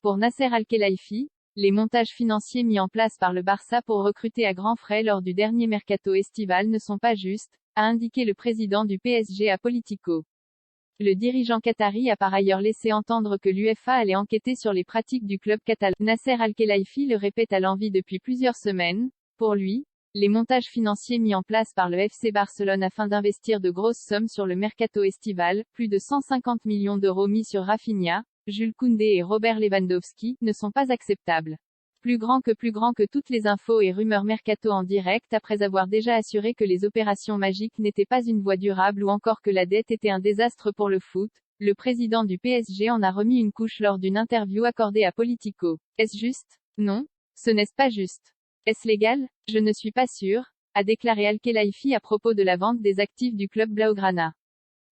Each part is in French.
Pour Nasser Al-Khelaifi, les montages financiers mis en place par le Barça pour recruter à grands frais lors du dernier mercato estival ne sont pas justes, a indiqué le président du PSG à Politico. Le dirigeant qatari a par ailleurs laissé entendre que l'UEFA allait enquêter sur les pratiques du club catalan. Nasser Al-Khelaifi le répète à l'envi depuis plusieurs semaines. Pour lui, les montages financiers mis en place par le FC Barcelone afin d'investir de grosses sommes sur le mercato estival, plus de 150 millions d'euros mis sur Rafinha, Jules Koundé et Robert Lewandowski, ne sont pas acceptables. Plus grand que toutes les infos et rumeurs mercato en direct après avoir déjà assuré que les opérations magiques n'étaient pas une voie durable ou encore que la dette était un désastre pour le foot, le président du PSG en a remis une couche lors d'une interview accordée à Politico. Est-ce juste? Non, ce n'est pas juste. Est-ce légal? Je ne suis pas sûr, a déclaré Al-Khelaifi à propos de la vente des actifs du club Blaugrana.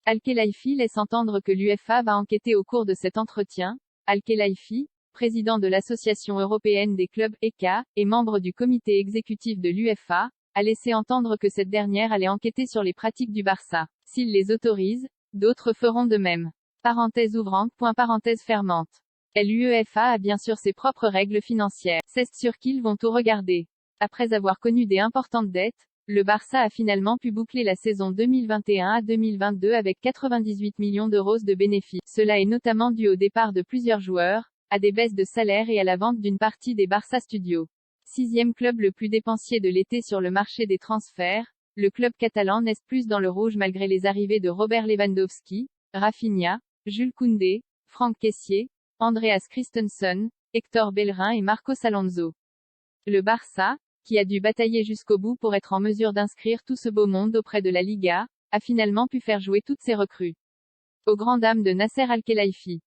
Al-Khelaifi laisse entendre que l'UEFA va enquêter au cours de cet entretien. Al-Khelaifi, président de l'Association européenne des clubs (ECA) et membre du comité exécutif de l'UEFA, a laissé entendre que cette dernière allait enquêter sur les pratiques du Barça. S'il les autorise, d'autres feront de même. Parenthèse ouvrante. Parenthèse fermante. L'UEFA a bien sûr ses propres règles financières. C'est sûr qu'ils vont tout regarder. Après avoir connu des importantes dettes, le Barça a finalement pu boucler la saison 2021 à 2022 avec 98 millions d'euros de bénéfices. Cela est notamment dû au départ de plusieurs joueurs, à des baisses de salaire et à la vente d'une partie des Barça Studios. Sixième club le plus dépensier de l'été sur le marché des transferts, le club catalan n'est plus dans le rouge malgré les arrivées de Robert Lewandowski, Rafinha, Jules Koundé, Franck Kessié, Andreas Christensen, Hector Bellerin et Marcos Alonso. Le Barça, qui a dû batailler jusqu'au bout pour être en mesure d'inscrire tout ce beau monde auprès de la Liga, a finalement pu faire jouer toutes ses recrues. Aux grandes dames de Nasser Al-Khelaifi.